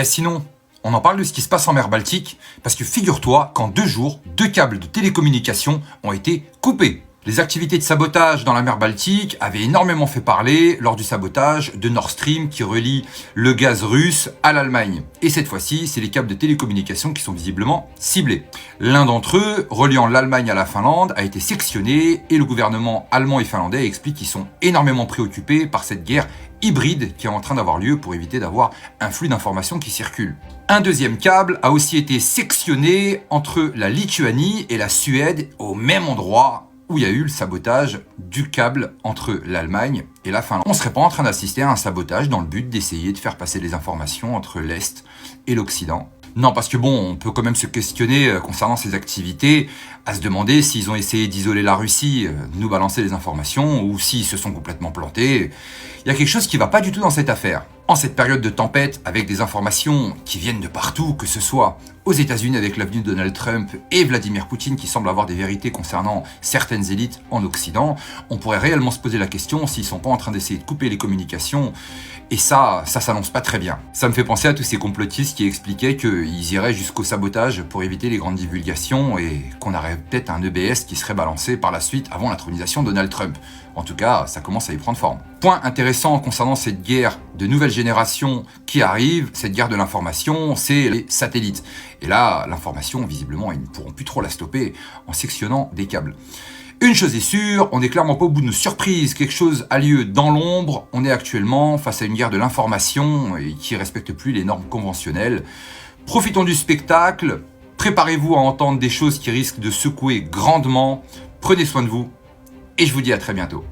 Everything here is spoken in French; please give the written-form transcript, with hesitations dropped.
Sinon, on en parle de ce qui se passe en mer Baltique, parce que figure-toi qu'en 2 jours, 2 câbles de télécommunication ont été coupés. Les activités de sabotage dans la mer Baltique avaient énormément fait parler lors du sabotage de Nord Stream qui relie le gaz russe à l'Allemagne. Et cette fois-ci, c'est les câbles de télécommunication qui sont visiblement ciblés. L'un d'entre eux, reliant l'Allemagne à la Finlande, a été sectionné et le gouvernement allemand et finlandais explique qu'ils sont énormément préoccupés par cette guerre hybride qui est en train d'avoir lieu pour éviter d'avoir un flux d'informations qui circule. Un deuxième câble a aussi été sectionné entre la Lituanie et la Suède au même endroit où il y a eu le sabotage du câble entre l'Allemagne et la Finlande. On ne serait pas en train d'assister à un sabotage dans le but d'essayer de faire passer les informations entre l'Est et l'Occident? Non, parce que bon, on peut quand même se questionner concernant ces activités, à se demander s'ils ont essayé d'isoler la Russie, de nous balancer les informations, ou s'ils se sont complètement plantés. Il y a quelque chose qui va pas du tout dans cette affaire. En cette période de tempête, avec des informations qui viennent de partout, que ce soit aux États-Unis avec l'avenue de Donald Trump et Vladimir Poutine qui semblent avoir des vérités concernant certaines élites en Occident, on pourrait réellement se poser la question s'ils sont pas en train d'essayer de couper les communications. Et ça s'annonce pas très bien. Ça me fait penser à tous ces complotistes qui expliquaient qu'ils iraient jusqu'au sabotage pour éviter les grandes divulgations et qu'on aurait peut-être un EBS qui serait balancé par la suite avant l'intronisation de Donald Trump. En tout cas, ça commence à y prendre forme. Point intéressant concernant cette guerre de nouvelle génération qui arrive, cette guerre de l'information, c'est les satellites. Et là, l'information, visiblement, ils ne pourront plus trop la stopper en sectionnant des câbles. Une chose est sûre, on n'est clairement pas au bout de nos surprises, quelque chose a lieu dans l'ombre, on est actuellement face à une guerre de l'information et qui ne respecte plus les normes conventionnelles. Profitons du spectacle, préparez-vous à entendre des choses qui risquent de secouer grandement, prenez soin de vous et je vous dis à très bientôt.